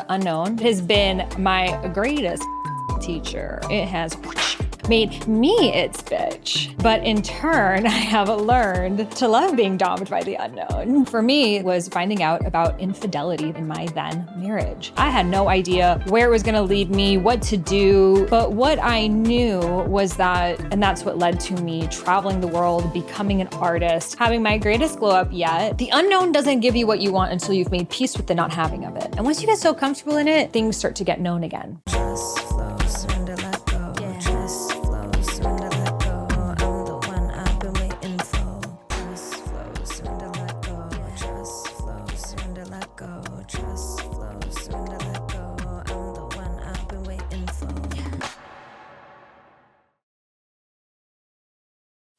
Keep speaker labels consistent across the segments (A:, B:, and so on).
A: the unknown has been my greatest teacher. It has made me its bitch. But in turn, I have learned to love being domed by the unknown. For me, it was finding out about infidelity in my then marriage. I had no idea where it was gonna lead me, what to do, but what I knew was that, and that's what led to me traveling the world, becoming an artist, having my greatest glow up yet. The unknown doesn't give you what you want until you've made peace with the not having of it. And once you get so comfortable in it, things start to get known again.
B: Just flow, surrender, let go. Yeah. Just flow, surrender, let go. I'm the one I've been waiting for. Just flow, surrender, let go. Just flow, surrender, let go. Just flow, surrender, let go. I'm the one I've been waiting for.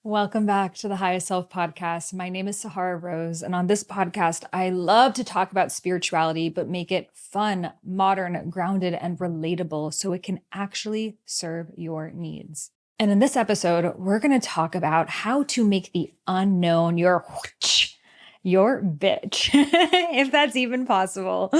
A: Welcome back to the Highest Self Podcast. My name is Sahara Rose, and on this podcast, I love to talk about spirituality, but make it fun, modern, grounded, and relatable so it can actually serve your needs. And in this episode, we're going to talk about how to make the unknown your bitch, if that's even possible.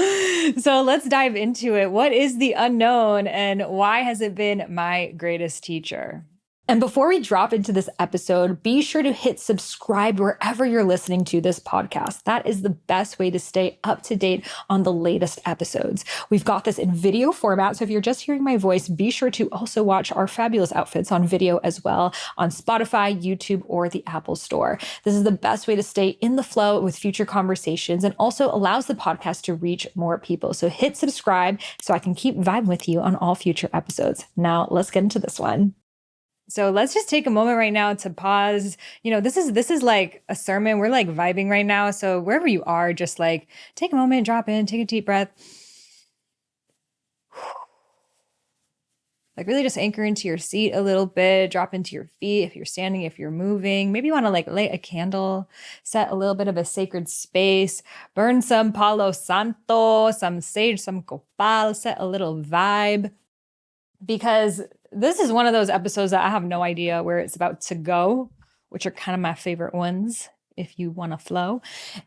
A: So let's dive into it. What is the unknown, and why has it been my greatest teacher? And before we drop into this episode, be sure to hit subscribe wherever you're listening to this podcast. That is the best way to stay up to date on the latest episodes. We've got this in video format, so if you're just hearing my voice, be sure to also watch our fabulous outfits on video as well on Spotify, YouTube, or the Apple Store. This is the best way to stay in the flow with future conversations and also allows the podcast to reach more people. So hit subscribe so I can keep vibing with you on all future episodes. Now let's get into this one. So let's just take a moment right now to pause. You know, this is like a sermon. We're like vibing right now. So wherever you are, just like take a moment, drop in, take a deep breath. Like really just anchor into your seat a little bit, drop into your feet. If you're standing, if you're moving, maybe you want to like light a candle, set a little bit of a sacred space, burn some Palo Santo, some sage, some copal, set a little vibe. Because this is one of those episodes that I have no idea where it's about to go, which are kind of my favorite ones if you want to flow.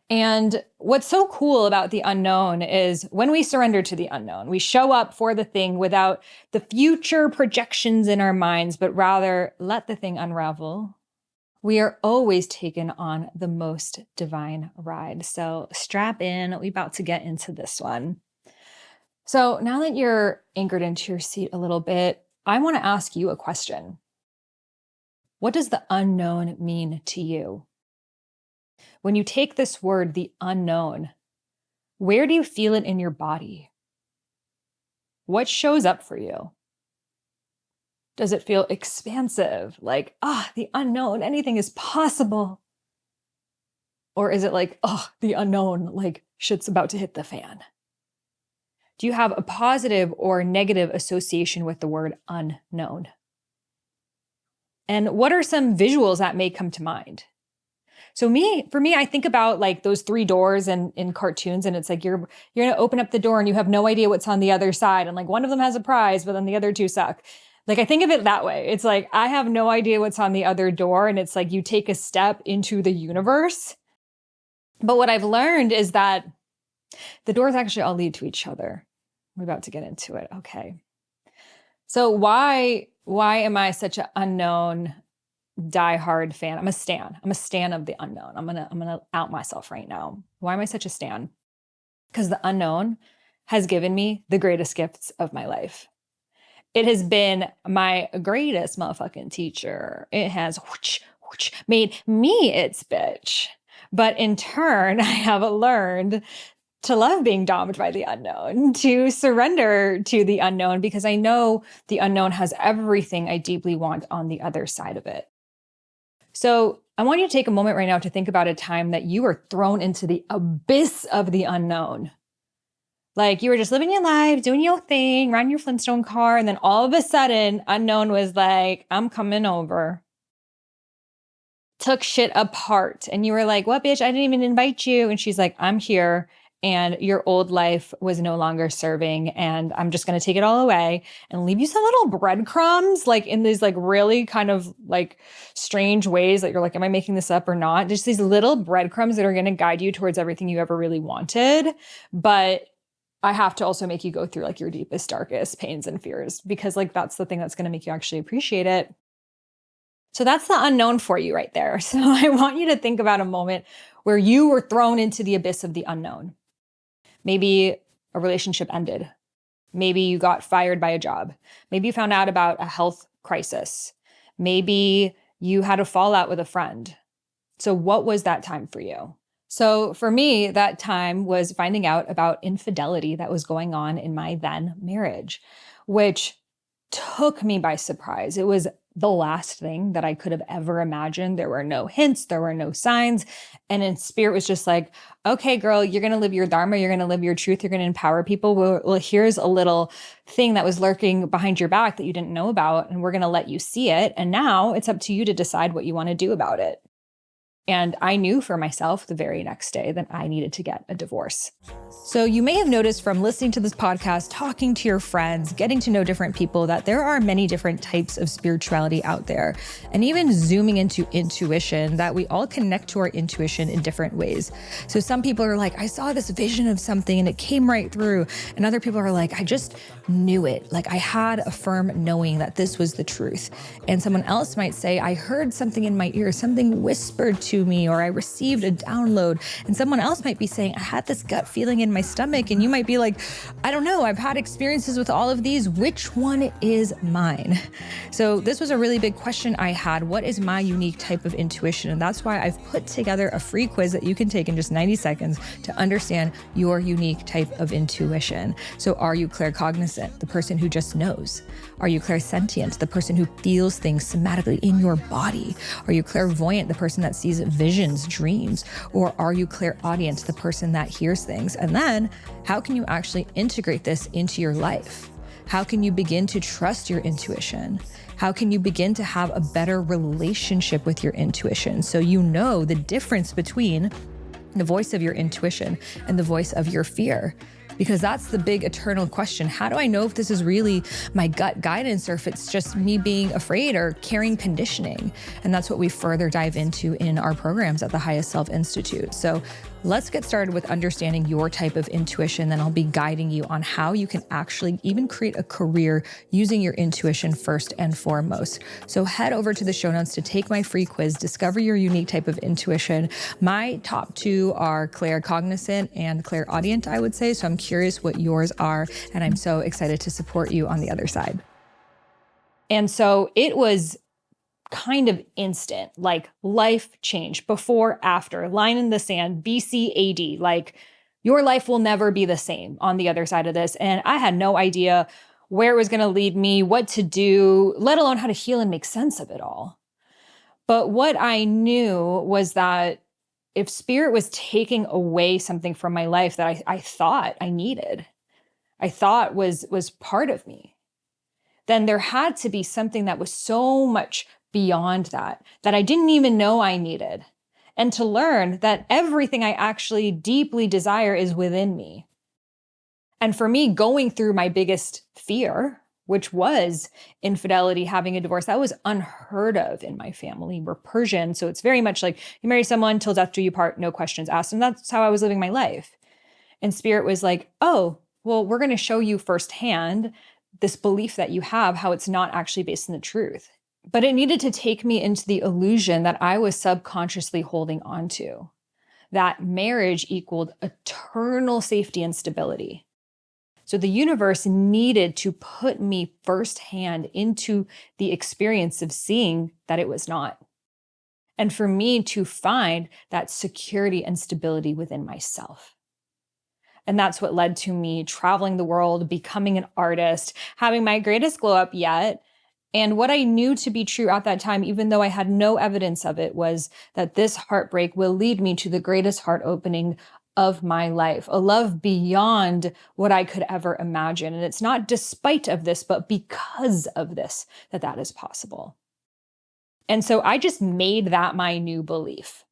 A: And what's so cool about the unknown is when we surrender to the unknown, we show up for the thing without the future projections in our minds, but rather let the thing unravel. We are always taken on the most divine ride. So strap in, we're about to get into this one. So now that you're anchored into your seat a little bit, I want to ask you a question. What does the unknown mean to you? When you take this word, the unknown, where do you feel it in your body? What shows up for you? Does it feel expansive? Like, the unknown, anything is possible? Or is it like, the unknown, like shit's about to hit the fan? Do you have a positive or negative association with the word unknown? And what are some visuals that may come to mind? So for me, I think about like those three doors in cartoons, and it's like you're gonna open up the door and you have no idea what's on the other side, and like one of them has a prize, but then the other two suck. Like I think of it that way. It's like I have no idea what's on the other door, and it's like you take a step into the universe. But what I've learned is that the doors actually all lead to each other. We're about to get into it. Okay. So why am I such an unknown diehard fan? I'm a stan. I'm a stan of the unknown. I'm gonna out myself right now. Why am I such a stan? Because the unknown has given me the greatest gifts of my life. It has been my greatest motherfucking teacher. It has made me its bitch. But in turn, I have learned to love being domed by the unknown, to surrender to the unknown, because I know the unknown has everything I deeply want on the other side of it. So I want you to take a moment right now to think about a time that you were thrown into the abyss of the unknown. Like you were just living your life, doing your thing, riding your Flintstone car, and then all of a sudden, unknown was like, I'm coming over. Took shit apart. And you were like, what, bitch? I didn't even invite you. And she's like, I'm here. And your old life was no longer serving, and I'm just going to take it all away and leave you some little breadcrumbs, like in these like really kind of like strange ways that you're like, am I making this up or not? Just these little breadcrumbs that are going to guide you towards everything you ever really wanted. But I have to also make you go through like your deepest, darkest pains and fears, because like that's the thing that's going to make you actually appreciate it. So that's the unknown for you right there. So I want you to think about a moment where you were thrown into the abyss of the unknown. Maybe a relationship ended. Maybe you got fired by a job. Maybe you found out about a health crisis. Maybe you had a fallout with a friend. So what was that time for you? So for me, that time was finding out about infidelity that was going on in my then marriage, which took me by surprise. It was the last thing that I could have ever imagined. There were no hints, there were no signs. And in spirit was just like, okay, girl, you're going to live your dharma, you're going to live your truth, you're going to empower people. Well, here's a little thing that was lurking behind your back that you didn't know about, and we're going to let you see it. And now it's up to you to decide what you want to do about it. And I knew for myself the very next day that I needed to get a divorce. So you may have noticed from listening to this podcast, talking to your friends, getting to know different people, that there are many different types of spirituality out there. And even zooming into intuition, that we all connect to our intuition in different ways. So some people are like, I saw this vision of something and it came right through. And other people are like, I just knew it. Like I had a firm knowing that this was the truth. And someone else might say, I heard something in my ear, something whispered to me, or I received a download. And someone else might be saying, I had this gut feeling in my stomach. And you might be like, I don't know, I've had experiences with all of these. Which one is mine? So this was a really big question I had. What is my unique type of intuition? And that's why I've put together a free quiz that you can take in just 90 seconds to understand your unique type of intuition. So are you claircognizant, the person who just knows? Are you clairsentient, the person who feels things somatically in your body? Are you clairvoyant, the person that sees visions, dreams? Or are you clairaudient, the person that hears things? And then how can you actually integrate this into your life? How can you begin to trust your intuition? How can you begin to have a better relationship with your intuition so you know the difference between the voice of your intuition and the voice of your fear? Because that's the big eternal question. How do I know if this is really my gut guidance or if it's just me being afraid or carrying conditioning? And that's what we further dive into in our programs at the Highest Self Institute. So let's get started with understanding your type of intuition. Then I'll be guiding you on how you can actually even create a career using your intuition first and foremost. So head over to the show notes to take my free quiz, discover your unique type of intuition. My top two are claircognizant and clairaudient, I would say. So I'm curious what yours are, and I'm so excited to support you on the other side. And so it was kind of instant, like life change, before, after, line in the sand, BC AD, like your life will never be the same on the other side of this. And I had no idea where it was going to lead me, what to do, let alone how to heal and make sense of it all. But what I knew was that if spirit was taking away something from my life that I thought I needed, I thought was part of me, then there had to be something that was so much beyond that I didn't even know I needed. And to learn that everything I actually deeply desire is within me. And for me, going through my biggest fear, which was infidelity, having a divorce, that was unheard of in my family. We're Persian, so it's very much like you marry someone till death do you part, no questions asked. And that's how I was living my life. And spirit was like, oh, well, we're going to show you firsthand this belief that you have, how it's not actually based in the truth. But it needed to take me into the illusion that I was subconsciously holding on to, that marriage equaled eternal safety and stability. So the universe needed to put me firsthand into the experience of seeing that it was not. And for me to find that security and stability within myself. And that's what led to me traveling the world, becoming an artist, having my greatest glow up yet. And what I knew to be true at that time, even though I had no evidence of it, was that this heartbreak will lead me to the greatest heart opening of my life, a love beyond what I could ever imagine. And it's not despite of this, but because of this, that is possible. And so I just made that my new belief.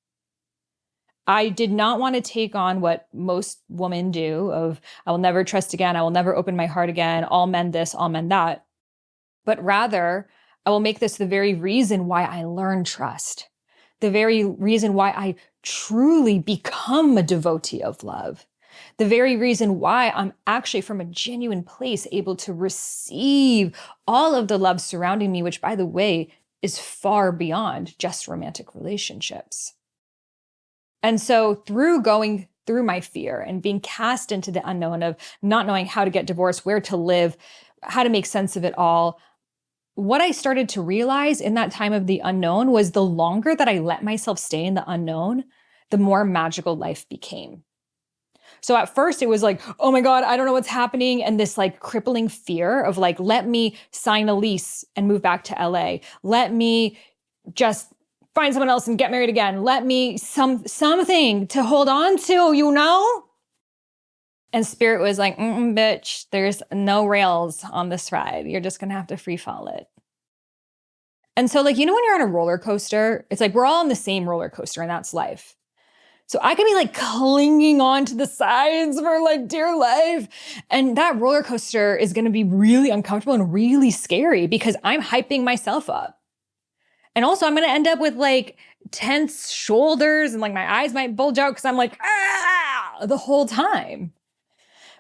A: I did not want to take on what most women do of, I will never trust again, I will never open my heart again, all men this, all men that. But rather, I will make this the very reason why I learn trust, the very reason why I truly become a devotee of love, The very reason why I'm actually from a genuine place able to receive all of the love surrounding me, which by the way, is far beyond just romantic relationships. And so through going through my fear and being cast into the unknown of not knowing how to get divorced, where to live, how to make sense of it all, what I started to realize in that time of the unknown was the longer that I let myself stay in the unknown, the more magical life became. So at first it was like, oh my God, I don't know what's happening. And this like crippling fear of like, let me sign a lease and move back to LA. Let me just find someone else and get married again. Let me something to hold on to, you know? And Spirit was like, bitch, there's no rails on this ride. You're just going to have to free fall it. And so like, you know, when you're on a roller coaster, it's like, we're all on the same roller coaster and that's life. So I could be like clinging on to the sides for like dear life. And that roller coaster is going to be really uncomfortable and really scary because I'm hyping myself up. And also I'm going to end up with like tense shoulders and like my eyes might bulge out because I'm like, the whole time.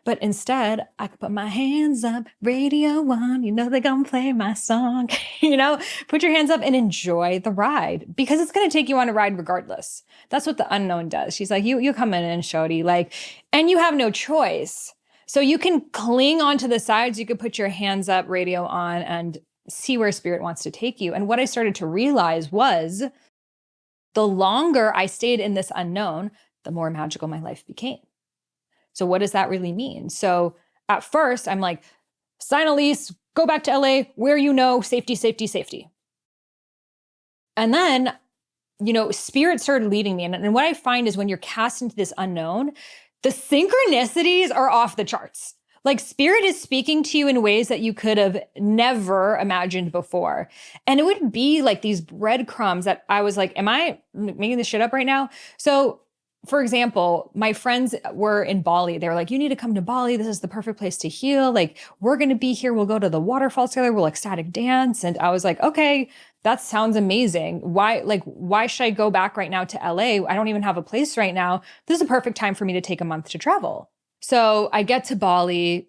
A: But instead, I could put my hands up, radio on, you know they're gonna play my song. You know, put your hands up and enjoy the ride because it's gonna take you on a ride regardless. That's what the unknown does. She's like, you come in and shorty, like, and you have no choice. So you can cling onto the sides, you could put your hands up, radio on, and see where Spirit wants to take you. And what I started to realize was the longer I stayed in this unknown, the more magical my life became. So what does that really mean? So at first I'm like, sign a lease, go back to LA where you know, safety, safety, safety. And then, you know, Spirit started leading me. And what I find is when you're cast into this unknown, the synchronicities are off the charts. Like Spirit is speaking to you in ways that you could have never imagined before. And it would be like these breadcrumbs that I was like, am I making this shit up right now? So for example, my friends were in Bali. They were like, you need to come to Bali. This is the perfect place to heal. Like, we're going to be here. We'll go to the Waterfalls together. We'll ecstatic dance. And I was like, okay, that sounds amazing. Why should I go back right now to LA? I don't even have a place right now. This is a perfect time for me to take a month to travel. So I get to Bali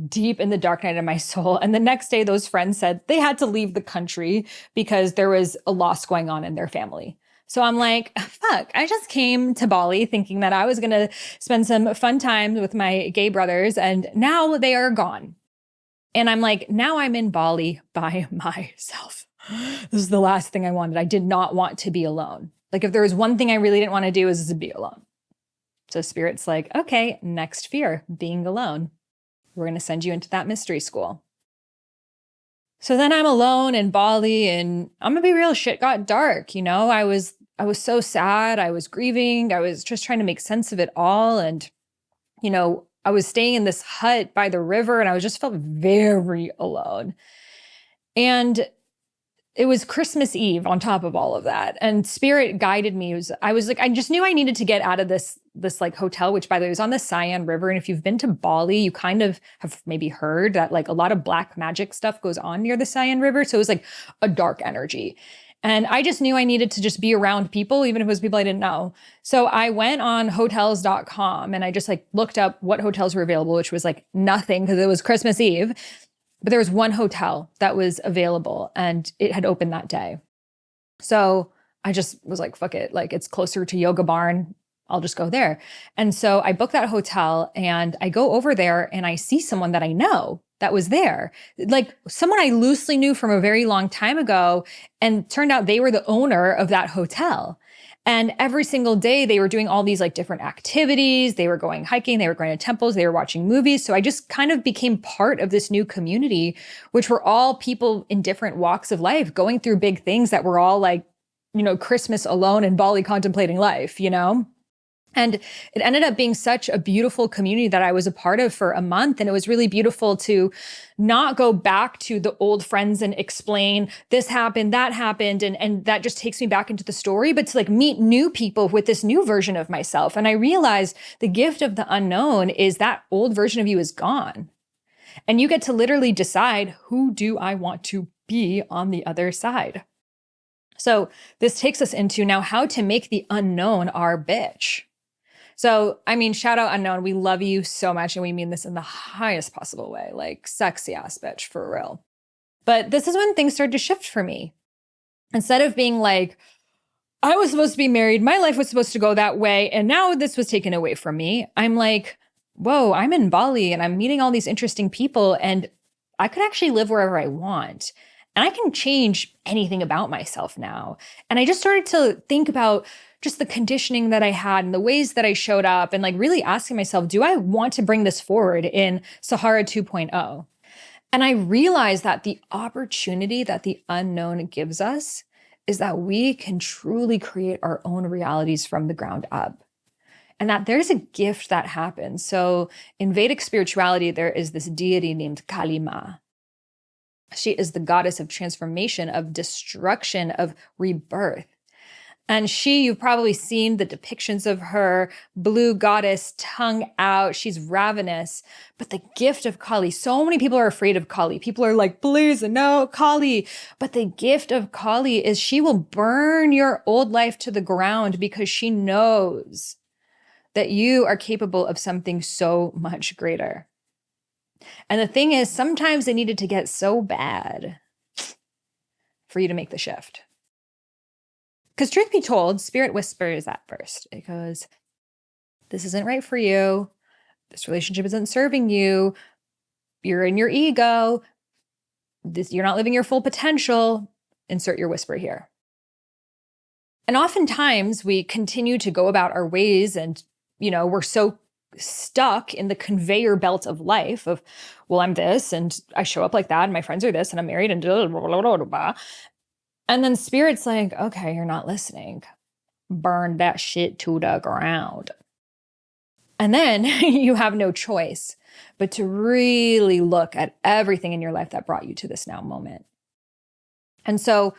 A: deep in the dark night of my soul. And the next day, those friends said they had to leave the country because there was a loss going on in their family. So I'm like, fuck, I just came to Bali thinking that I was going to spend some fun time with my gay brothers, and now they are gone. And I'm like, now I'm in Bali by myself. This is the last thing I wanted. I did not want to be alone. Like if there was one thing I really didn't want to do is to be alone. So Spirit's like, okay, next fear, being alone. We're going to send you into that mystery school. So then I'm alone in Bali and I'm going to be real, shit got dark. You know, I was so sad. I was grieving. I was just trying to make sense of it all. And, you know, I was staying in this hut by the river and I just felt very alone. And it was Christmas Eve on top of all of that. And Spirit guided me. I was like, I just knew I needed to get out of this like hotel, which by the way was on the Siam River. And if you've been to Bali, you kind of have maybe heard that like a lot of black magic stuff goes on near the Siam River. So it was like a dark energy. And I just knew I needed to just be around people, even if it was people I didn't know. So I went on hotels.com and I just like looked up what hotels were available, which was like nothing because it was Christmas Eve. But there was one hotel that was available and it had opened that day. So I just was like, fuck it. Like it's closer to Yoga Barn. I'll just go there. And so I booked that hotel and I go over there and I see someone that I know that was there. Like someone I loosely knew from a very long time ago. And turned out they were the owner of that hotel. And every single day they were doing all these like different activities. They were going hiking, they were going to temples, they were watching movies. So I just kind of became part of this new community, which were all people in different walks of life going through big things that were all like, you know, Christmas alone in Bali contemplating life, you know? And it ended up being such a beautiful community that I was a part of for a month. And it was really beautiful to not go back to the old friends and explain this happened, that happened. And that just takes me back into the story, but to like meet new people with this new version of myself. And I realized the gift of the unknown is that old version of you is gone. And you get to literally decide, who do I want to be on the other side? So this takes us into now how to make the unknown our bitch. So, I mean, shout out Unknown. We love you so much. And we mean this in the highest possible way, like sexy ass bitch for real. But this is when things started to shift for me. Instead of being like, I was supposed to be married, my life was supposed to go that way, and now this was taken away from me. I'm like, whoa, I'm in Bali and I'm meeting all these interesting people, and I could actually live wherever I want. And I can change anything about myself now. And I just started to think about just the conditioning that I had and the ways that I showed up, and like really asking myself, do I want to bring this forward in Sahara 2.0? And I realized that the opportunity that the unknown gives us is that we can truly create our own realities from the ground up. And that there's a gift that happens. So in Vedic spirituality, there is this deity named Kali Ma. She is the goddess of transformation, of destruction, of rebirth. And you've probably seen the depictions of her, blue goddess, tongue out. She's ravenous. But the gift of Kali, so many people are afraid of Kali. People are like, please, no, Kali. But the gift of Kali is she will burn your old life to the ground because she knows that you are capable of something so much greater. And the thing is, sometimes it needed to get so bad for you to make the shift. Because truth be told, spirit whispers at first. It goes, this isn't right for you. This relationship isn't serving you. You're in your ego. You're not living your full potential. Insert your whisper here. And oftentimes we continue to go about our ways and, we're so stuck in the conveyor belt of life of, well, I'm this and I show up like that and my friends are this and I'm married and blah, blah, blah, blah, blah. And then spirit's like, okay, you're not listening. Burn that shit to the ground. And then you have no choice but to really look at everything in your life that brought you to this now moment. And so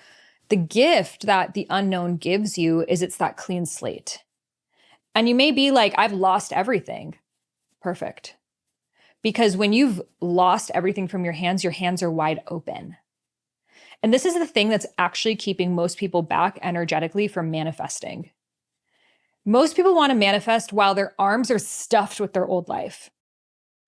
A: the gift that the unknown gives you is it's that clean slate. And you may be like, I've lost everything. Perfect. Because when you've lost everything from your hands are wide open. And this is the thing that's actually keeping most people back energetically from manifesting. Most people want to manifest while their arms are stuffed with their old life.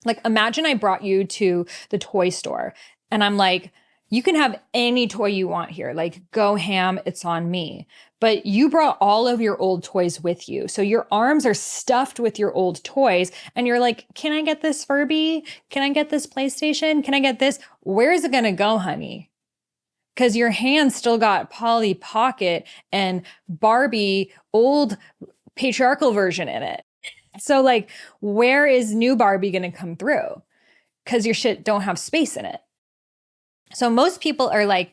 A: Like, imagine I brought you to the toy store and I'm like, you can have any toy you want here. Like, go ham, it's on me. But you brought all of your old toys with you. So your arms are stuffed with your old toys. And you're like, can I get this Furby? Can I get this PlayStation? Can I get this? Where is it going to go, honey? Because your hand still got Polly Pocket and Barbie old patriarchal version in it. So like, where is new Barbie going to come through? Because your shit don't have space in it. So most people are like,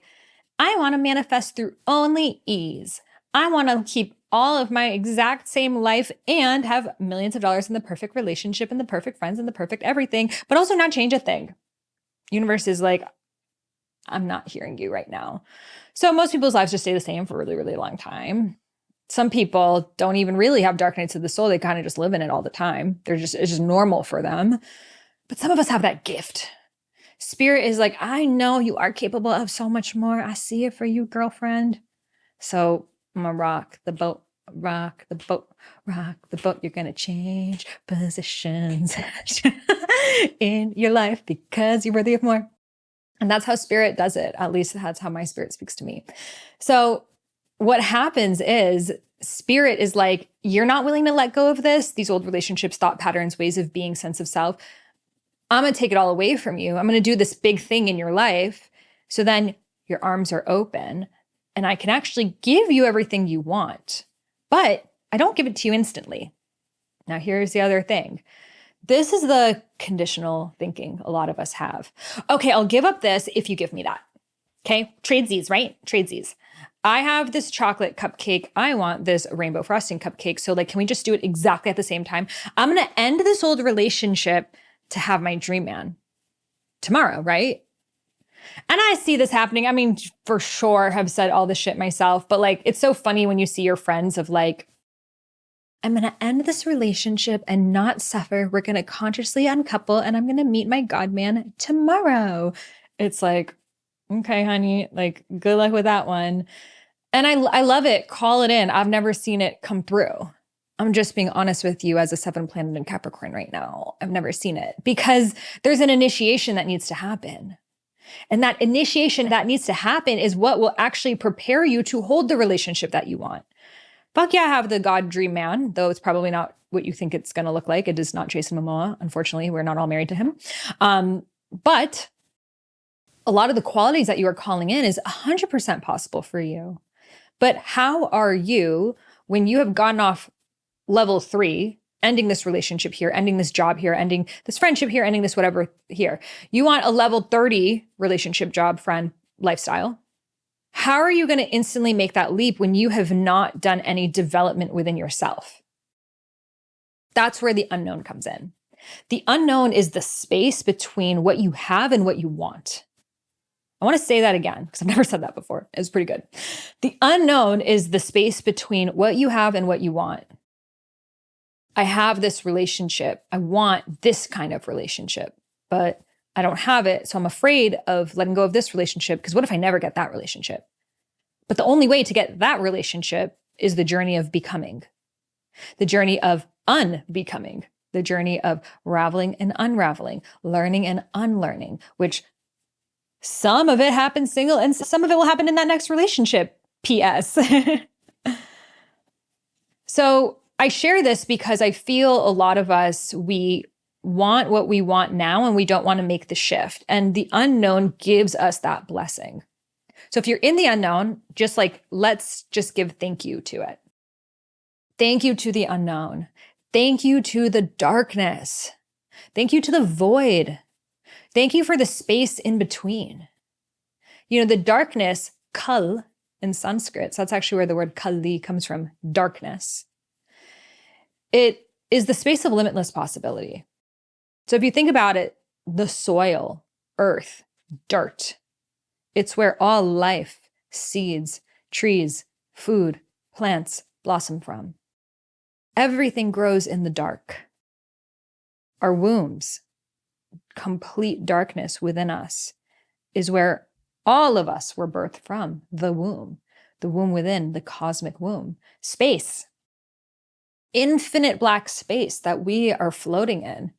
A: I want to manifest through only ease. I want to keep all of my exact same life and have millions of dollars in the perfect relationship and the perfect friends and the perfect everything, but also not change a thing. Universe is like, I'm not hearing you right now. So most people's lives just stay the same for a really, really long time. Some people don't even really have dark nights of the soul. They kind of just live in it all the time. It's just normal for them. But some of us have that gift. Spirit is like, I know you are capable of so much more. I see it for you, girlfriend. So I'm gonna rock the boat, rock the boat, rock the boat. You're gonna change positions in your life because you're worthy of more. And that's how spirit does it. At least that's how my spirit speaks to me. So what happens is spirit is like, you're not willing to let go of this, these old relationships, thought patterns, ways of being, sense of self. I'm going to take it all away from you. I'm going to do this big thing in your life. So then your arms are open and I can actually give you everything you want, but I don't give it to you instantly. Now, here's the other thing. This is the conditional thinking a lot of us have. Okay, I'll give up this if you give me that. Okay, tradesies, right? Tradesies. I have this chocolate cupcake. I want this rainbow frosting cupcake. So like, can we just do it exactly at the same time? I'm going to end this old relationship to have my dream man tomorrow, right? And I see this happening. I mean, for sure, have said all this shit myself, but like, it's so funny when you see your friends of like, I'm going to end this relationship and not suffer. We're going to consciously uncouple and I'm going to meet my God man tomorrow. It's like, okay, honey, like good luck with that one. And I love it. Call it in. I've never seen it come through. I'm just being honest with you as a 7 planet in Capricorn right now. I've never seen it because there's an initiation that needs to happen. And that initiation that needs to happen is what will actually prepare you to hold the relationship that you want. Fuck yeah, have the God dream man, though it's probably not what you think it's going to look like. It is not Jason Momoa. Unfortunately, we're not all married to him. But a lot of the qualities that you are calling in is 100% possible for you. But how are you when you have gotten off level 3, ending this relationship here, ending this job here, ending this friendship here, ending this whatever here? You want a level 30 relationship, job, friend, lifestyle. How are you going to instantly make that leap when you have not done any development within yourself? That's where the unknown comes in. The unknown is the space between what you have and what you want. I want to say that again because I've never said that before. It was pretty good. The unknown is the space between what you have and what you want. I have this relationship. I want this kind of relationship, but I don't have it. So I'm afraid of letting go of this relationship because what if I never get that relationship? But the only way to get that relationship is the journey of becoming, the journey of unbecoming, the journey of raveling and unraveling, learning and unlearning, which some of it happens single and some of it will happen in that next relationship. P.S. So I share this because I feel a lot of us, we want what we want now and we don't want to make the shift. And the unknown gives us that blessing. So if you're in the unknown, let's just give thank you to it. Thank you to the unknown. Thank you to the darkness. Thank you to the void. Thank you for the space in between. The darkness, kal in Sanskrit, so that's actually where the word kali comes from, darkness. It is the space of limitless possibility. So if you think about it, the soil, earth, dirt, it's where all life, seeds, trees, food, plants blossom from. Everything grows in the dark. Our wombs, complete darkness within us, is where all of us were birthed from, the womb within, the cosmic womb, space, infinite black space that we are floating in.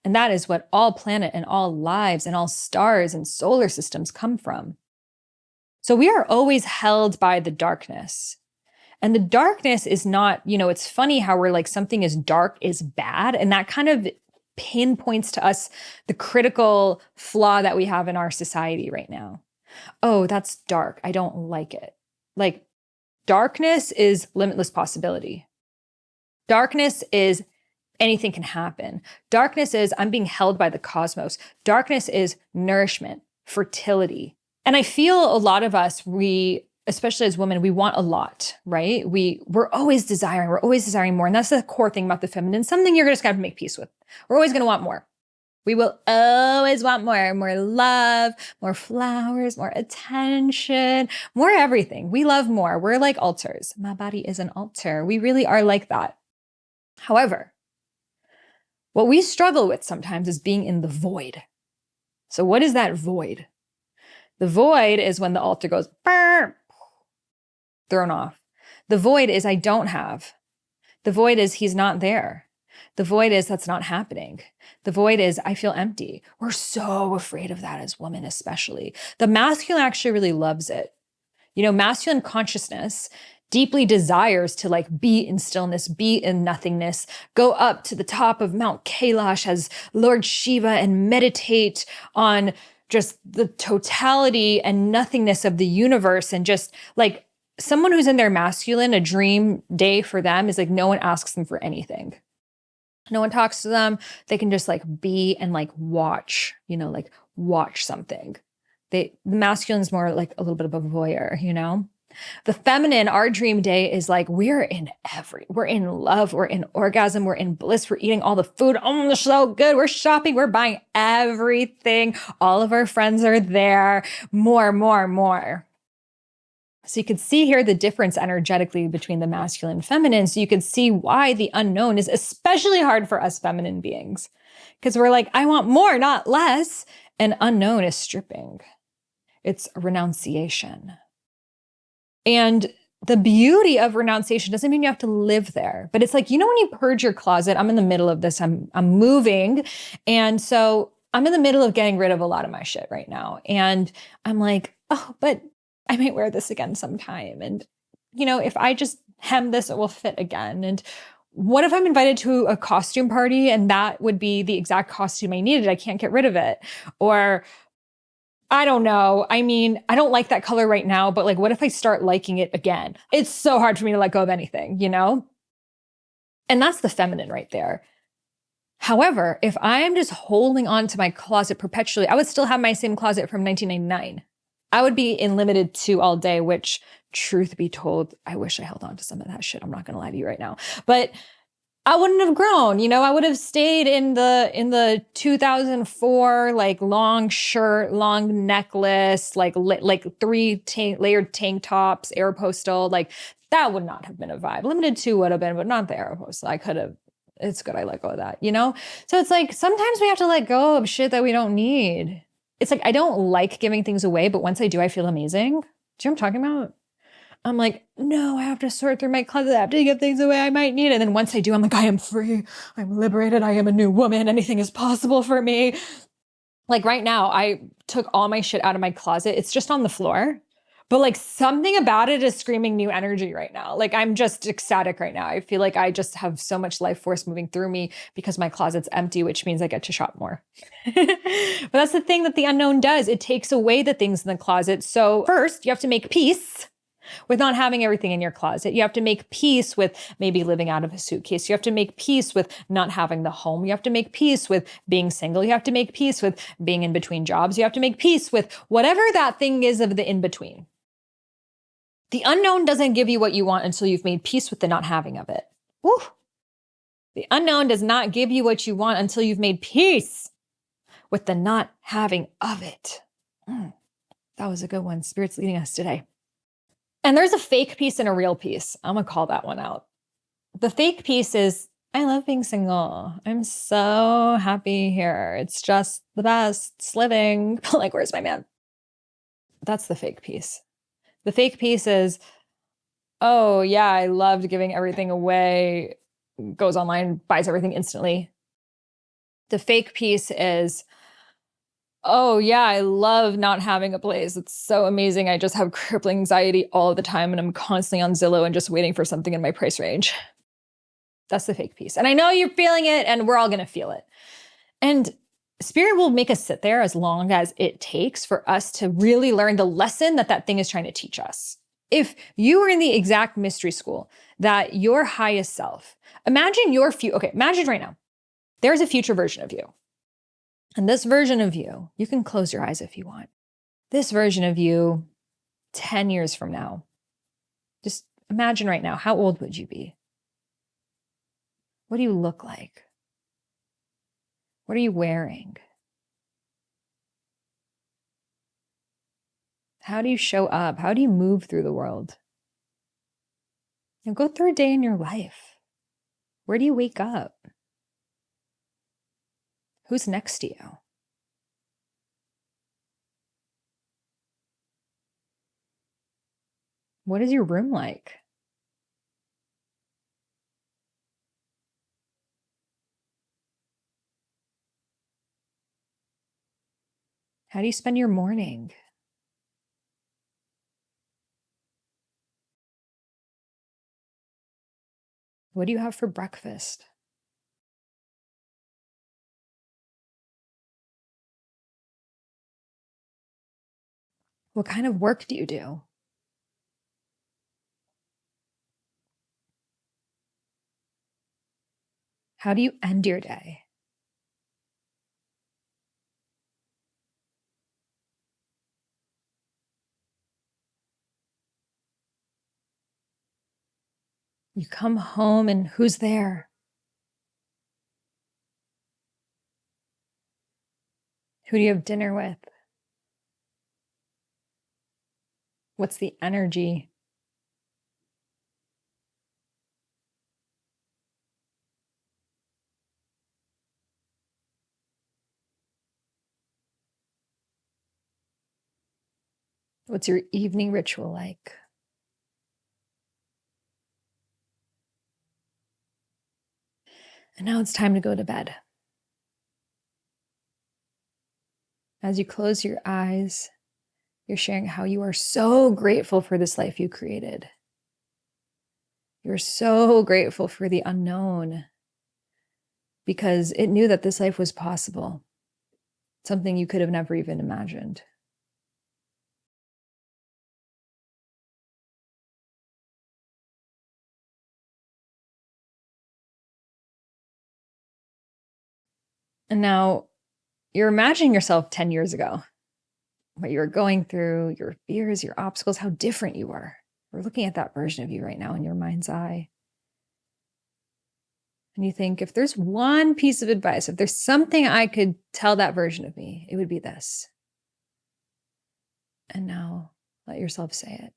A: And that is what all planet and all lives and all stars and solar systems come from. So we are always held by the darkness. And the darkness is not, it's funny how we're like something is dark is bad. And that kind of pinpoints to us the critical flaw that we have in our society right now. Oh, that's dark. I don't like it. Like darkness is limitless possibility. Darkness is anything can happen. Darkness is I'm being held by the cosmos. Darkness is nourishment, fertility. And I feel a lot of us, especially as women, we want a lot, right? We're always desiring more. And that's the core thing about the feminine, something you're just going to make peace with. We're always going to want more. We will always want more love, more flowers, more attention, more everything. We love more. We're like altars. My body is an altar. We really are like that. However, what we struggle with sometimes is being in the void. So what is that void? The void is when the altar goes, burr, thrown off. The void is I don't have. The void is he's not there. The void is that's not happening. The void is I feel empty. We're so afraid of that as women, especially. The masculine actually really loves it. Masculine consciousness deeply desires to be in stillness, be in nothingness, go up to the top of Mount Kailash as Lord Shiva and meditate on just the totality and nothingness of the universe. And just someone who's in their masculine, a dream day for them is no one asks them for anything. No one talks to them. They can just be and watch, watch something. The masculine is more a little bit of a voyeur, The feminine, our dream day is we're in love, we're in orgasm, we're in bliss, we're eating all the food. Oh, it's so good. We're shopping, we're buying everything. All of our friends are there. More. So you can see here the difference energetically between the masculine and feminine. So you can see why the unknown is especially hard for us feminine beings. Because we're I want more, not less. And unknown is stripping. It's renunciation. And the beauty of renunciation doesn't mean you have to live there, but it's like, when you purge your closet, I'm in the middle of this, I'm moving. And so I'm in the middle of getting rid of a lot of my shit right now. And I'm like, oh, but I might wear this again sometime. And, if I just hem this, it will fit again. And what if I'm invited to a costume party and that would be the exact costume I needed? I can't get rid of it. Or I don't know. I mean, I don't like that color right now, but like, what if I start liking it again? It's so hard for me to let go of anything, And that's the feminine right there. However, if I am just holding on to my closet perpetually, I would still have my same closet from 1999. I would be in limited 2 all day, which, truth be told, I wish I held on to some of that shit. I'm not going to lie to you right now. But I wouldn't have grown, I would have stayed in the 2004, like long shirt, long necklace, like 3 layered tank tops, Aeropostale, like that would not have been a vibe. Limited 2 would have been, but not the Aeropostale. It's good I let go of that, So it's like, sometimes we have to let go of shit that we don't need. It's like, I don't like giving things away, but once I do, I feel amazing. Do you know what I'm talking about? I'm like, no, I have to sort through my closet. I have to give things away I might need. And then once I do, I'm like, I am free. I'm liberated. I am a new woman. Anything is possible for me. Like right now, I took all my shit out of my closet. It's just on the floor. But like something about it is screaming new energy right now. Like I'm just ecstatic right now. I feel like I just have so much life force moving through me because my closet's empty, which means I get to shop more. But that's the thing that the unknown does. It takes away the things in the closet. So first, you have to make peace with not having everything in your closet. You have to make peace with maybe living out of a suitcase. You have to make peace with not having the home. You have to make peace with being single. You have to make peace with being in between jobs. You have to make peace with whatever that thing is of the in-between. The unknown doesn't give you what you want until you've made peace with the not having of it. Woo! The unknown does not give you what you want until you've made peace with the not having of it. That was a good one. Spirit's leading us today. And there's a fake piece and a real piece. I'm going to call that one out. The fake piece is, I love being single. I'm so happy here. It's just the best. It's living. Like, where's my man? That's the fake piece. The fake piece is, oh yeah, I loved giving everything away. Goes online, buys everything instantly. The fake piece is, oh yeah, I love not having a place. It's so amazing. I just have crippling anxiety all the time and I'm constantly on Zillow and just waiting for something in my price range. That's the fake piece. And I know you're feeling it and we're all going to feel it. And Spirit will make us sit there as long as it takes for us to really learn the lesson that that thing is trying to teach us. If you were in the exact mystery school that your highest self, imagine your future. Okay, imagine right now, there's a future version of you. And this version of you, you can close your eyes if you want. This version of you, 10 years from now, just imagine right now, how old would you be? What do you look like? What are you wearing? How do you show up? How do you move through the world? Go through a day in your life. Where do you wake up? Who's next to you? What is your room like? How do you spend your morning? What do you have for breakfast? What kind of work do you do? How do you end your day? You come home and who's there? Who do you have dinner with? What's the energy? What's your evening ritual like? And now it's time to go to bed. As you close your eyes, you're sharing how you are so grateful for this life you created. You're so grateful for the unknown because it knew that this life was possible, something you could have never even imagined. And now you're imagining yourself 10 years ago, what you were going through, your fears, your obstacles, how different you were. We're looking at that version of you right now in your mind's eye. And you think, if there's one piece of advice, if there's something I could tell that version of me, it would be this. And now let yourself say it.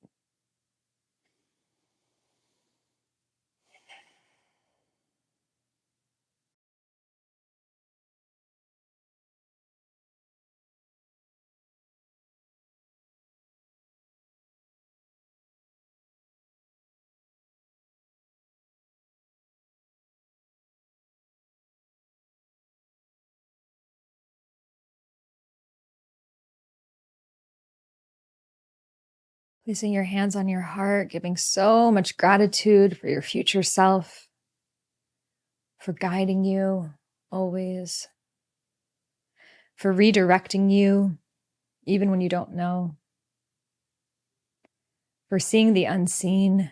A: Placing your hands on your heart, giving so much gratitude for your future self, for guiding you always, for redirecting you, even when you don't know, for seeing the unseen,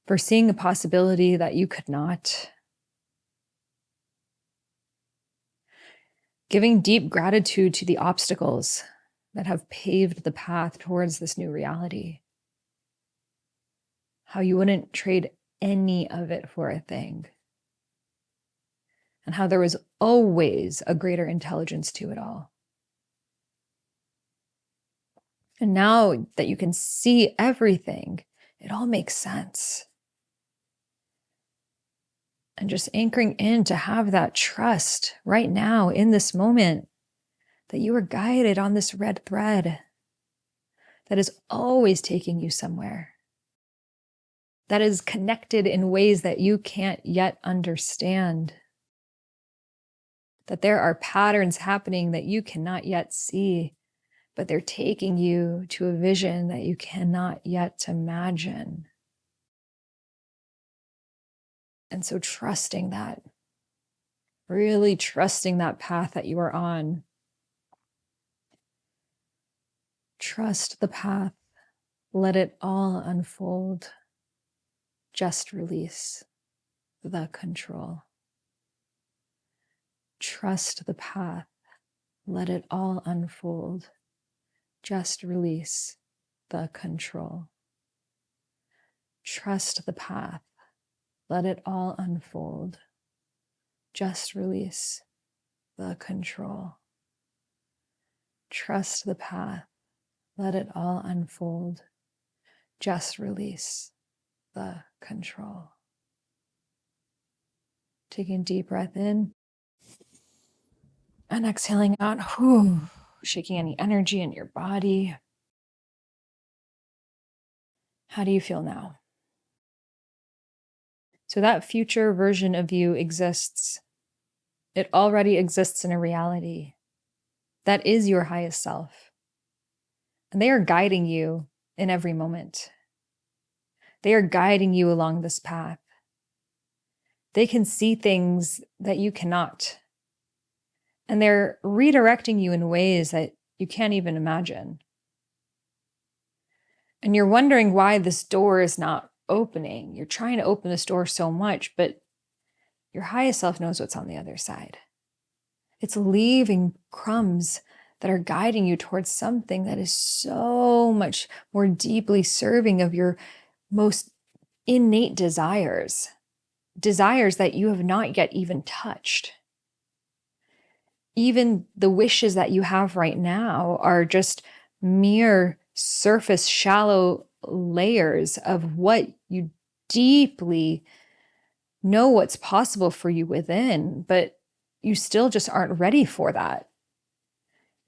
A: for seeing a possibility that you could not. Giving deep gratitude to the obstacles that have paved the path towards this new reality. How you wouldn't trade any of it for a thing. And how there was always a greater intelligence to it all. And now that you can see everything, it all makes sense. And just anchoring in to have that trust right now in this moment that you are guided on this red thread that is always taking you somewhere, that is connected in ways that you can't yet understand, that there are patterns happening that you cannot yet see, but they're taking you to a vision that you cannot yet imagine. And so trusting that, really trusting that path that you are on. Trust the path. Let it all unfold. Just release the control. Trust the path. Let it all unfold. Just release the control. Trust the path. Let it all unfold. Just release the control. Trust the path. Let it all unfold. Just release the control. Taking a deep breath in and exhaling out, shaking any energy in your body. How do you feel now? So that future version of you exists. It already exists in a reality. That is your highest self. And they are guiding you in every moment. They are guiding you along this path. They can see things that you cannot. And they're redirecting you in ways that you can't even imagine. And you're wondering why this door is not opening. You're trying to open this door so much, but your highest self knows what's on the other side. It's leaving crumbs that are guiding you towards something that is so much more deeply serving of your most innate desires that you have not yet even touched. Even the wishes that you have right now are just mere surface, shallow layers of what you deeply know what's possible for you within, but you still just aren't ready for that.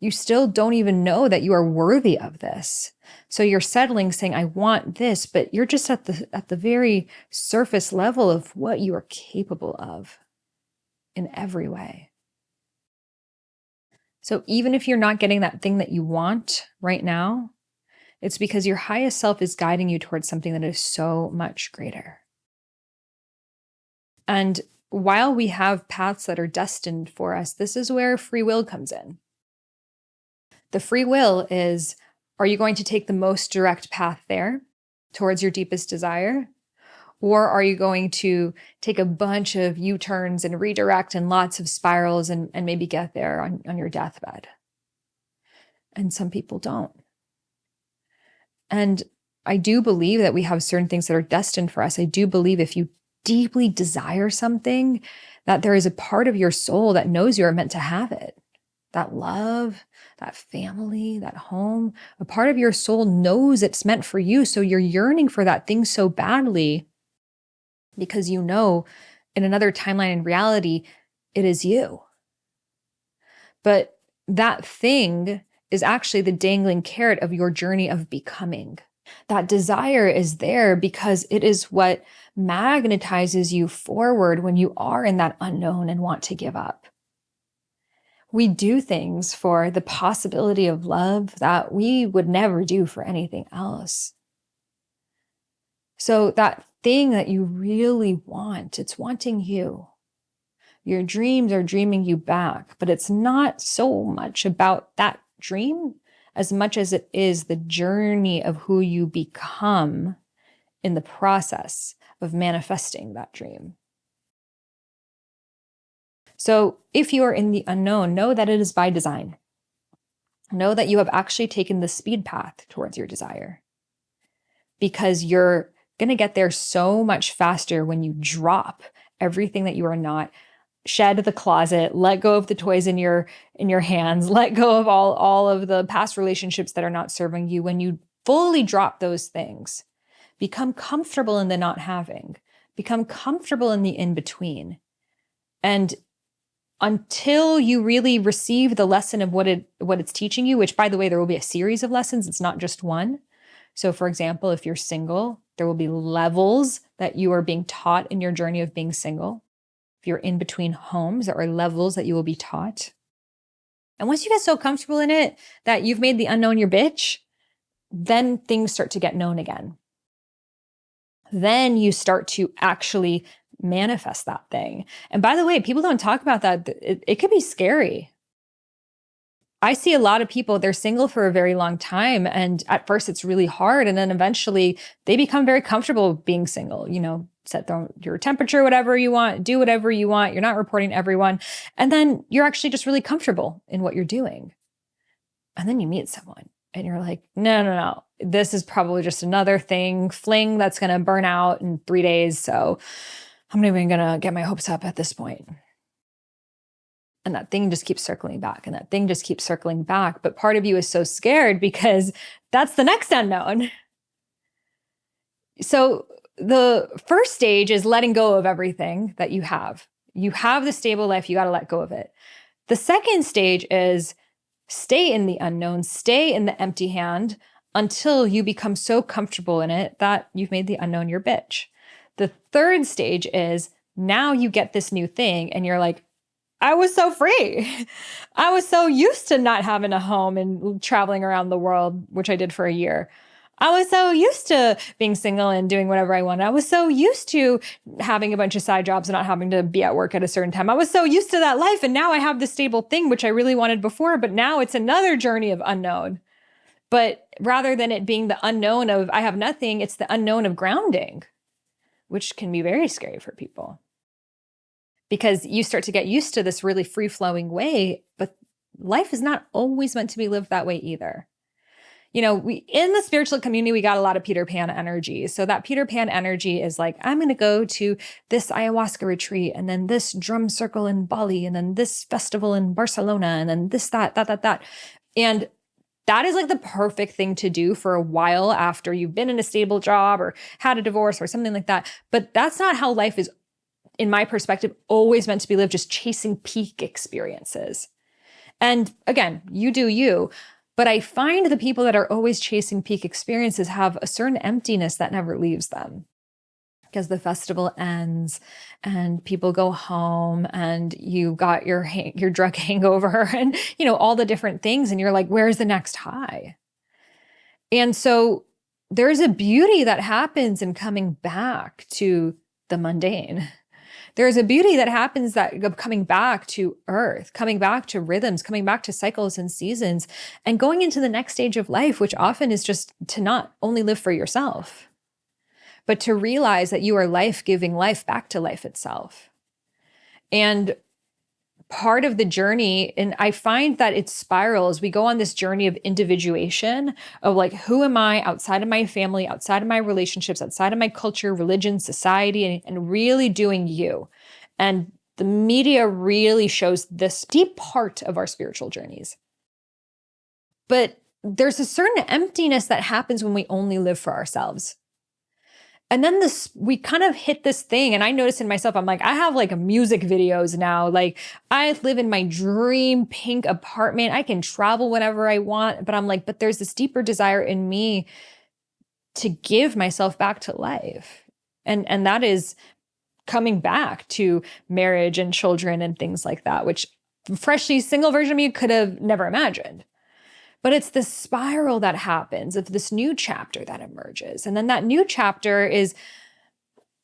A: you still don't even know that you are worthy of this. So you're settling saying, I want this, but you're just at the very surface level of what you are capable of in every way. So even if you're not getting that thing that you want right now, it's because your highest self is guiding you towards something that is so much greater. And while we have paths that are destined for us, this is where free will comes in. The free will is, are you going to take the most direct path there towards your deepest desire? Or are you going to take a bunch of U-turns and redirect and lots of spirals and maybe get there on your deathbed? And some people don't. And I do believe that we have certain things that are destined for us. I do believe if you deeply desire something, that there is a part of your soul that knows you are meant to have it. That love, that family, that home, a part of your soul knows it's meant for you. So you're yearning for that thing so badly because you know in another timeline in reality, it is you. But that thing is actually the dangling carrot of your journey of becoming. That desire is there because it is what magnetizes you forward when you are in that unknown and want to give up. We do things for the possibility of love that we would never do for anything else. So that thing that you really want, it's wanting you. Your dreams are dreaming you back, but it's not so much about that dream as much as it is the journey of who you become in the process of manifesting that dream. So if you are in the unknown, know that it is by design. Know that you have actually taken the speed path towards your desire, because you're going to get there so much faster when you drop everything that you are not. Shed the closet, let go of the toys in your hands, let go of all of the past relationships that are not serving you. When you fully drop those things, become comfortable in the not having, become comfortable in the in-between. And until you really receive the lesson of what it's teaching you, which by the way, there will be a series of lessons, it's not just one. So for example, if you're single, there will be levels that you are being taught in your journey of being single. If you're in between homes, there are levels that you will be taught. And once you get so comfortable in it that you've made the unknown your bitch, then things start to get known again. Then you start to actually manifest that thing. And by the way, people don't talk about that. It could be scary. I see a lot of people, they're single for a very long time. And at first it's really hard. And then eventually they become very comfortable being single, set your temperature, whatever you want, do whatever you want. You're not reporting to everyone. And then you're actually just really comfortable in what you're doing. And then you meet someone and you're like, no. This is probably just another fling that's going to burn out in 3 days. So I'm not even going to get my hopes up at this point. And that thing just keeps circling back and that thing just keeps circling back. But part of you is so scared because that's the next unknown. So the first stage is letting go of everything that you have. You have the stable life, you got to let go of it. The second stage is stay in the unknown, stay in the empty hand until you become so comfortable in it that you've made the unknown your bitch. The third stage is now you get this new thing and you're like, I was so free. I was so used to not having a home and traveling around the world, which I did for a year. I was so used to being single and doing whatever I wanted. I was so used to having a bunch of side jobs and not having to be at work at a certain time. I was so used to that life. And now I have this stable thing, which I really wanted before, but now it's another journey of unknown. But rather than it being the unknown of I have nothing, it's the unknown of grounding, which can be very scary for people. Because you start to get used to this really free-flowing way, but life is not always meant to be lived that way either. We in the spiritual community, we got a lot of Peter Pan energy. So that Peter Pan energy is like, I'm going to go to this ayahuasca retreat, and then this drum circle in Bali, and then this festival in Barcelona, and then this, that. And that is like the perfect thing to do for a while after you've been in a stable job or had a divorce or something like that. But that's not how life is, in my perspective, always meant to be lived, just chasing peak experiences. And again, you do you. But I find the people that are always chasing peak experiences have a certain emptiness that never leaves them. Because the festival ends and people go home and you got your drug hangover and, all the different things. And you're like, where's the next high? And so there's a beauty that happens in coming back to the mundane. There's a beauty that happens of coming back to earth, coming back to rhythms, coming back to cycles and seasons, and going into the next stage of life, which often is just to not only live for yourself, but to realize that you are life giving life back to life itself. And part of the journey, and I find that it spirals, we go on this journey of individuation of like, who am I outside of my family, outside of my relationships, outside of my culture, religion, society, and really doing you. And the media really shows this deep part of our spiritual journeys. But there's a certain emptiness that happens when we only live for ourselves. And then we kind of hit this thing, and I noticed in myself, I'm like, I have like music videos now. Like I live in my dream pink apartment. I can travel whenever I want, but I'm like, but there's this deeper desire in me to give myself back to life. And that is coming back to marriage and children and things like that, which freshly single version of me could have never imagined. But it's the spiral that happens of this new chapter that emerges. And then that new chapter is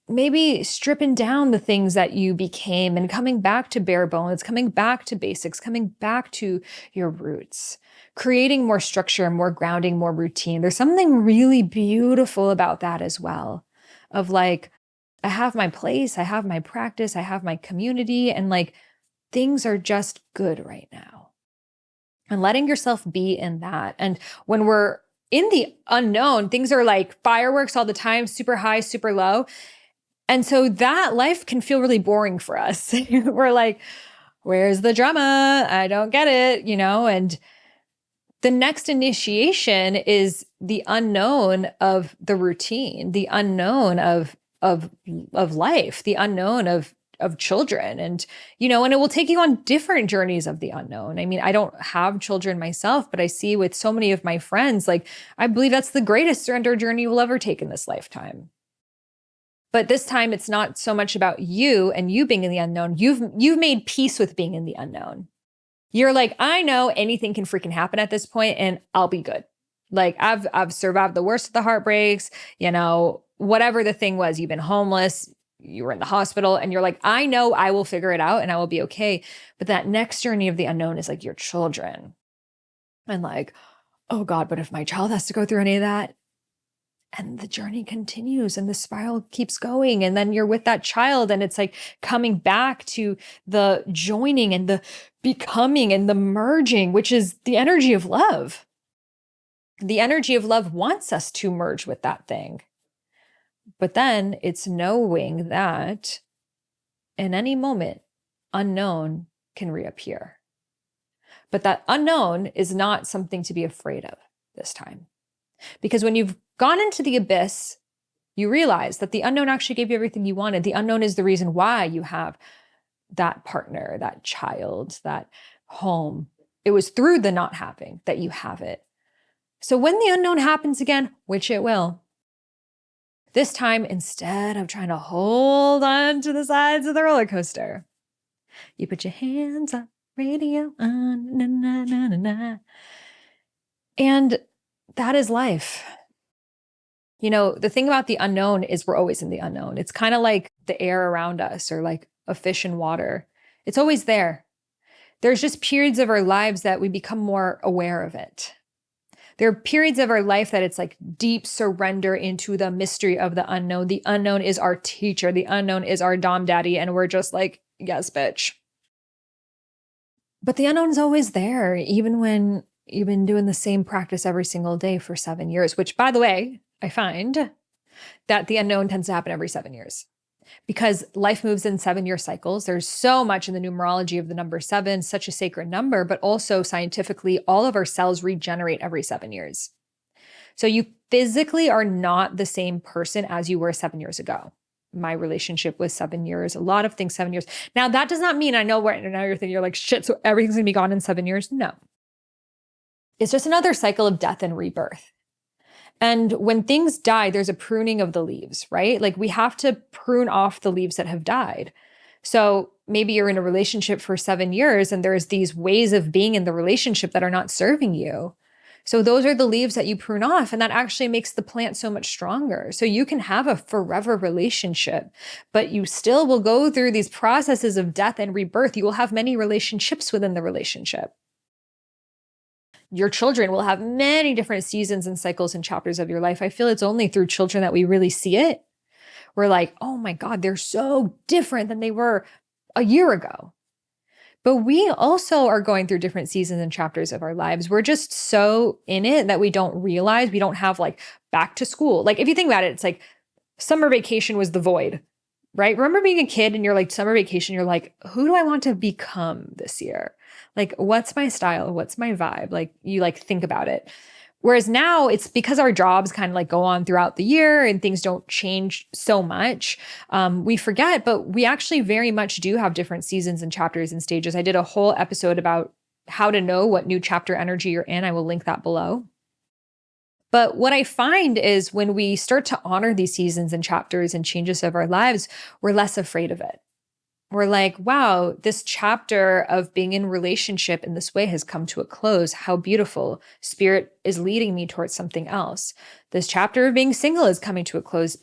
A: maybe stripping down the things that you became and coming back to bare bones, coming back to basics, coming back to your roots, creating more structure, more grounding, more routine. There's something really beautiful about that as well, of like, I have my place, I have my practice, I have my community, and like things are just good right now. And letting yourself be in that. And when we're in the unknown, things are like fireworks all the time, super high, super low. And so that life can feel really boring for us. We're like, where's the drama? I don't get it, and the next initiation is the unknown of the routine, the unknown of life, the unknown of children. And, and it will take you on different journeys of the unknown. I mean, I don't have children myself, but I see with so many of my friends, like, I believe that's the greatest surrender journey we'll ever take in this lifetime. But this time it's not so much about you and you being in the unknown. You've made peace with being in the unknown. You're like, I know anything can freaking happen at this point and I'll be good. Like I've survived the worst of the heartbreaks, whatever the thing was, you've been homeless, you were in the hospital, and you're like, I know I will figure it out and I will be okay. But that next journey of the unknown is like your children. And like, oh God, but if my child has to go through any of that? And the journey continues and the spiral keeps going. And then you're with that child and it's like coming back to the joining and the becoming and the merging, which is the energy of love. The energy of love wants us to merge with that thing. But then it's knowing that in any moment, unknown can reappear. But that unknown is not something to be afraid of this time. Because when you've gone into the abyss, you realize that the unknown actually gave you everything you wanted. The unknown is the reason why you have that partner, that child, that home. It was through the not having that you have it. So when the unknown happens again, which it will, this time, instead of trying to hold on to the sides of the roller coaster, you put your hands up, radio on, na, na, na, na, na. And that is life. The thing about the unknown is we're always in the unknown. It's kind of like the air around us or like a fish in water. It's always there. There's just periods of our lives that we become more aware of it. There are periods of our life that it's like deep surrender into the mystery of the unknown. The unknown is our teacher. The unknown is our dom daddy. And we're just like, yes, bitch. But the unknown is always there, even when you've been doing the same practice every single day for 7 years, which, by the way, I find that the unknown tends to happen every 7 years because life moves in 7-year cycles. There's so much in the numerology of the number 7, such a sacred number, but also scientifically, all of our cells regenerate every 7 years. So you physically are not the same person as you were 7 years ago. my relationship was 7 years, a lot of things 7 years. Now, that does not mean I know where, now you're thinking, you're like, shit, so everything's gonna be gone in 7 years. No. It's just another cycle of death and rebirth. And when things die, there's a pruning of the leaves, right? Like we have to prune off the leaves that have died. So maybe you're in a relationship for 7 years and there's these ways of being in the relationship that are not serving you. So those are the leaves that you prune off, and that actually makes the plant so much stronger. So you can have a forever relationship, but you still will go through these processes of death and rebirth. You will have many relationships within the relationship. Your children will have many different seasons and cycles and chapters of your life. I feel it's only through children that we really see it. We're like, oh my God, they're so different than they were a year ago. But we also are going through different seasons and chapters of our lives. We're just so in it that we don't realize we don't have like back to school. Like if you think about it, it's like summer vacation was the void, right? Remember being a kid and you're like summer vacation, you're like, who do I want to become this year? Like, what's my style? What's my vibe? Like you like think about it. Whereas now it's because our jobs kind of like go on throughout the year and things don't change so much. We forget, but we actually very much do have different seasons and chapters and stages. I did a whole episode about how to know what new chapter energy you're in. I will link that below. But what I find is when we start to honor these seasons and chapters and changes of our lives, we're less afraid of it. We're like, wow, this chapter of being in relationship in this way has come to a close. How beautiful. Spirit is leading me towards something else. This chapter of being single is coming to a close.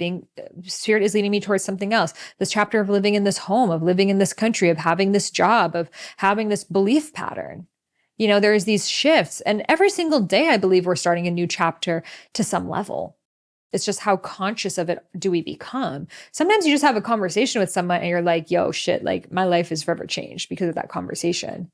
A: Spirit is leading me towards something else. This chapter of living in this home, of living in this country, of having this job, of having this belief pattern. You know, there's these shifts. And every single day, I believe we're starting a new chapter to some level. It's just how conscious of it do we become? Sometimes you just have a conversation with someone and you're like, yo, shit, like my life is forever changed because of that conversation.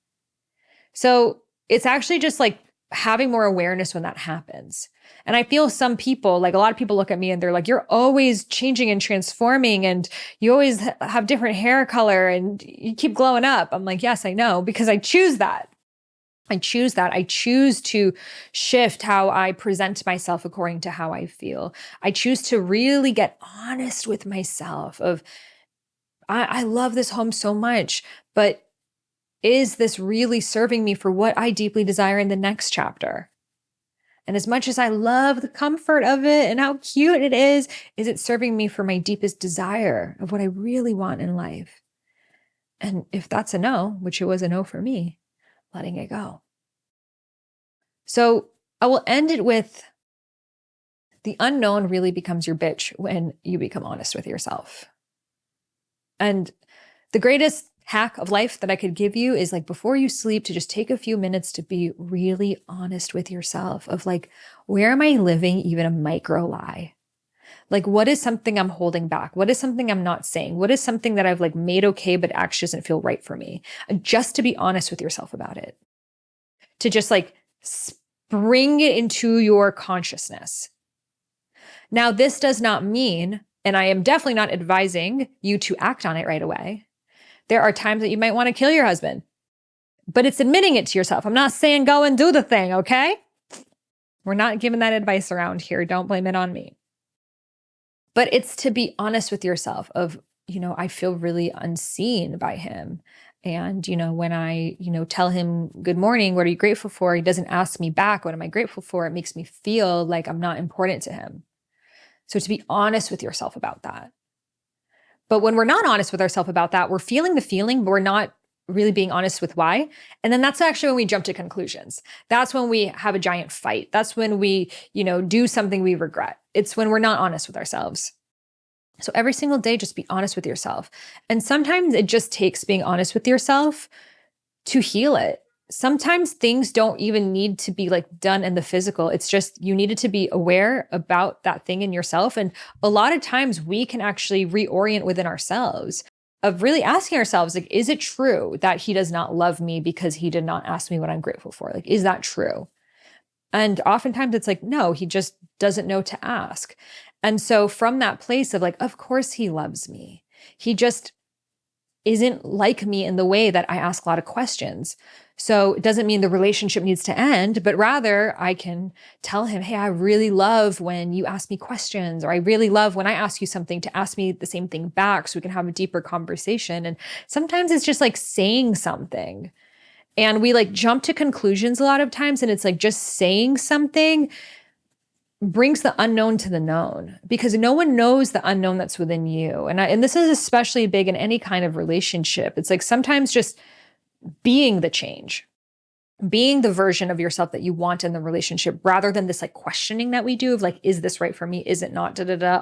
A: So it's actually just like having more awareness when that happens. And I feel some people, like a lot of people look at me and they're like, you're always changing and transforming and you always have different hair color and you keep glowing up. I'm like, yes, I know, because I choose that. I choose that. I choose to shift how I present myself according to how I feel. I choose to really get honest with myself of, I love this home so much, but is this really serving me for what I deeply desire in the next chapter? And as much as I love the comfort of it and how cute it is it serving me for my deepest desire of what I really want in life? And if that's a no, which it was a no for me, letting it go. So I will end it with the unknown really becomes your bitch when you become honest with yourself. And the greatest hack of life that I could give you is like before you sleep to just take a few minutes to be really honest with yourself of like, where am I living even a micro lie? Like, what is something I'm holding back? What is something I'm not saying? What is something that I've like made okay, but actually doesn't feel right for me? And just to be honest with yourself about it. To just like bring it into your consciousness. Now, this does not mean, and I am definitely not advising you to act on it right away. There are times that you might want to kill your husband, but it's admitting it to yourself. I'm not saying go and do the thing, okay? We're not giving that advice around here. Don't blame it on me. But it's to be honest with yourself of, you know, I feel really unseen by him. And, you know, when I, tell him, good morning, what are you grateful for? He doesn't ask me back, what am I grateful for? It makes me feel like I'm not important to him. So to be honest with yourself about that. But when we're not honest with ourselves about that, we're feeling the feeling, but we're not really being honest with why. And then that's actually when we jump to conclusions. That's when we have a giant fight. That's when we, do something we regret. It's when we're not honest with ourselves. So every single day, just be honest with yourself. And sometimes it just takes being honest with yourself to heal it. Sometimes things don't even need to be like done in the physical. It's just you needed to be aware about that thing in yourself. And a lot of times we can actually reorient within ourselves of really asking ourselves, like, is it true that he does not love me because he did not ask me what I'm grateful for? Like, is that true? And oftentimes it's like, no, he just doesn't know to ask. And so from that place of like, of course he loves me. He just isn't like me in the way that I ask a lot of questions. So it doesn't mean the relationship needs to end, but rather I can tell him, hey, I really love when you ask me questions, or I really love when I ask you something to ask me the same thing back so we can have a deeper conversation. And sometimes it's just like saying something. And we like jump to conclusions a lot of times. And it's like just saying something brings the unknown to the known, because no one knows the unknown that's within you. And this is especially big in any kind of relationship. It's like sometimes just being the change, being the version of yourself that you want in the relationship, rather than this like questioning that we do of like, is this right for me? Is it not?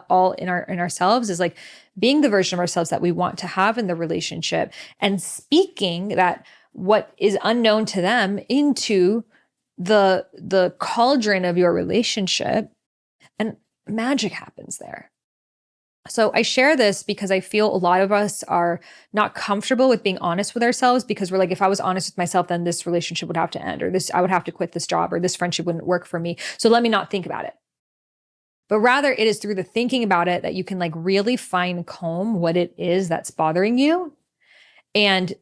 A: All in ourselves, is like being the version of ourselves that we want to have in the relationship, and speaking that what is unknown to them into the cauldron of your relationship, and magic happens there. So I share this because I feel a lot of us are not comfortable with being honest with ourselves, because we're like, if I was honest with myself, then this relationship would have to end, or I would have to quit this job, or this friendship wouldn't work for me. So let me not think about it. But rather it is through the thinking about it that you can like really fine comb what it is that's bothering you and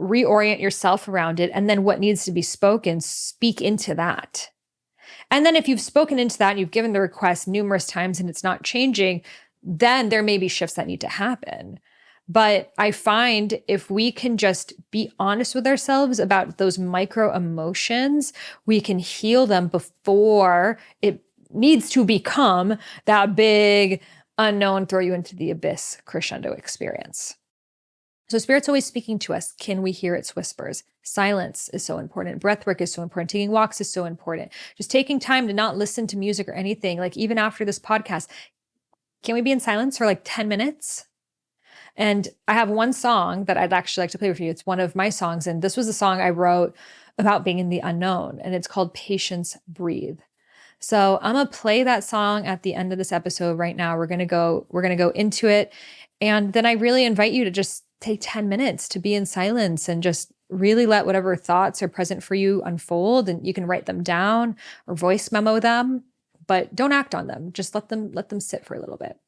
A: reorient yourself around it. And then what needs to be spoken, speak into that. And then if you've spoken into that and you've given the request numerous times and it's not changing, then there may be shifts that need to happen. But I find if we can just be honest with ourselves about those micro emotions, we can heal them before it needs to become that big unknown, throw you into the abyss crescendo experience. So Spirit's always speaking to us. Can we hear its whispers? Silence is so important. Breathwork is so important. Taking walks is so important. Just taking time to not listen to music or anything. Like even after this podcast, can we be in silence for like 10 minutes? And I have one song that I'd actually like to play with you. It's one of my songs. And this was a song I wrote about being in the unknown. And it's called Patience, Breathe. So I'm going to play that song at the end of this episode right now. We're going to go into it. And then I really invite you to just take 10 minutes to be in silence and just really let whatever thoughts are present for you unfold. And you can write them down or voice memo them, but don't act on them. Just let them sit for a little bit.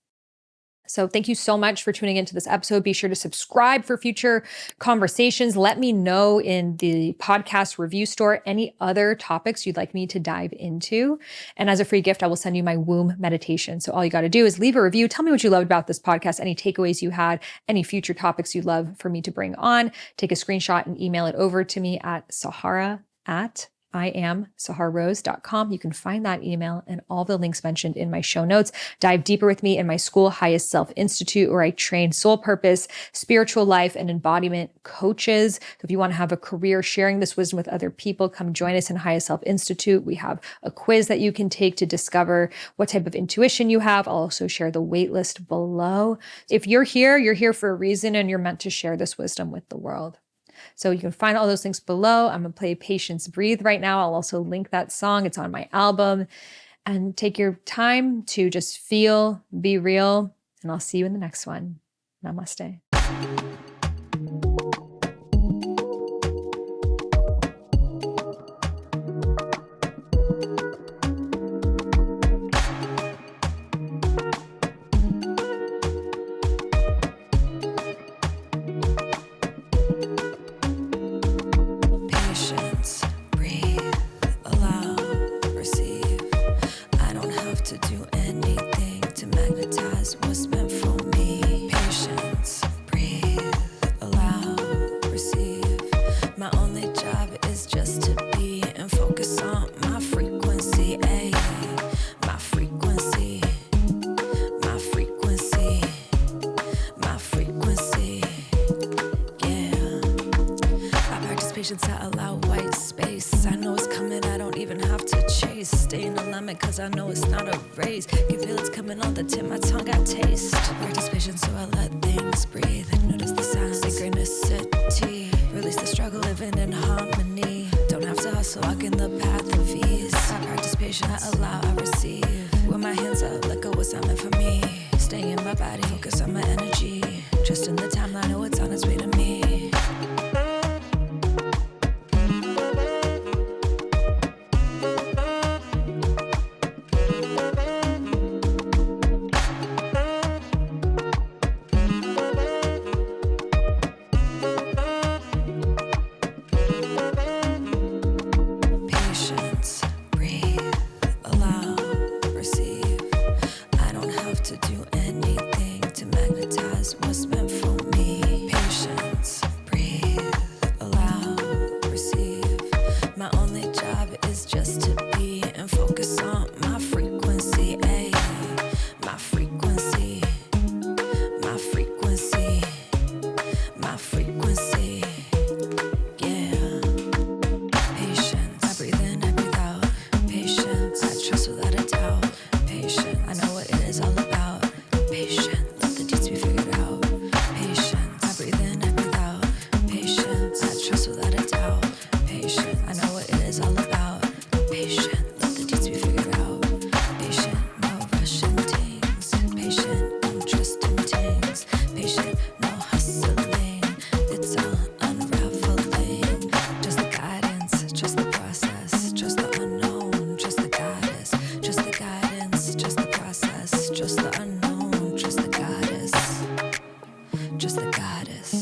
A: So thank you so much for tuning into this episode. Be sure to subscribe for future conversations. Let me know in the podcast review store any other topics you'd like me to dive into. And as a free gift, I will send you my womb meditation. So all you got to do is leave a review. Tell me what you loved about this podcast, any takeaways you had, any future topics you'd love for me to bring on. Take a screenshot and email it over to me at Sahara@IamSaharRose.com. You can find that email and all the links mentioned in my show notes. Dive deeper with me in my School Highest Self Institute, where I train soul purpose, spiritual life, and embodiment coaches. So if you want to have a career sharing this wisdom with other people, come join us in Highest Self Institute. We have a quiz that you can take to discover what type of intuition you have. I'll also share the wait list below. If you're here for a reason, and you're meant to share this wisdom with the world. So you can find all those links below. I'm going to play Patience, Breathe right now. I'll also link that song. It's on my album. And take your time to just feel, be real, and I'll see you in the next one. Namaste.
B: Patience, breathe, allow, receive. I don't have to do anything to magnetize what's meant for me. Patience, breathe, allow, receive. My only job is just to be and focus on my frequency, ayy. My frequency, my frequency, my frequency, yeah. I practice patience, I allow white space. I know it's coming, I don't even have to chase. Stay in alignment, cause I know it's not a race. Can feel it's coming on the tip, my tongue got taste. I practice patience, so I let things breathe. Notice the sound, synchronicity. Release the struggle, living in harmony. Don't have to hustle, walk in the path of ease. I practice patience, I allow, I receive. With my hands up, let go what's not meant for me. Stay in my body, focus on my energy. Trust in the timeline, know it's on its way to me. just the goddess.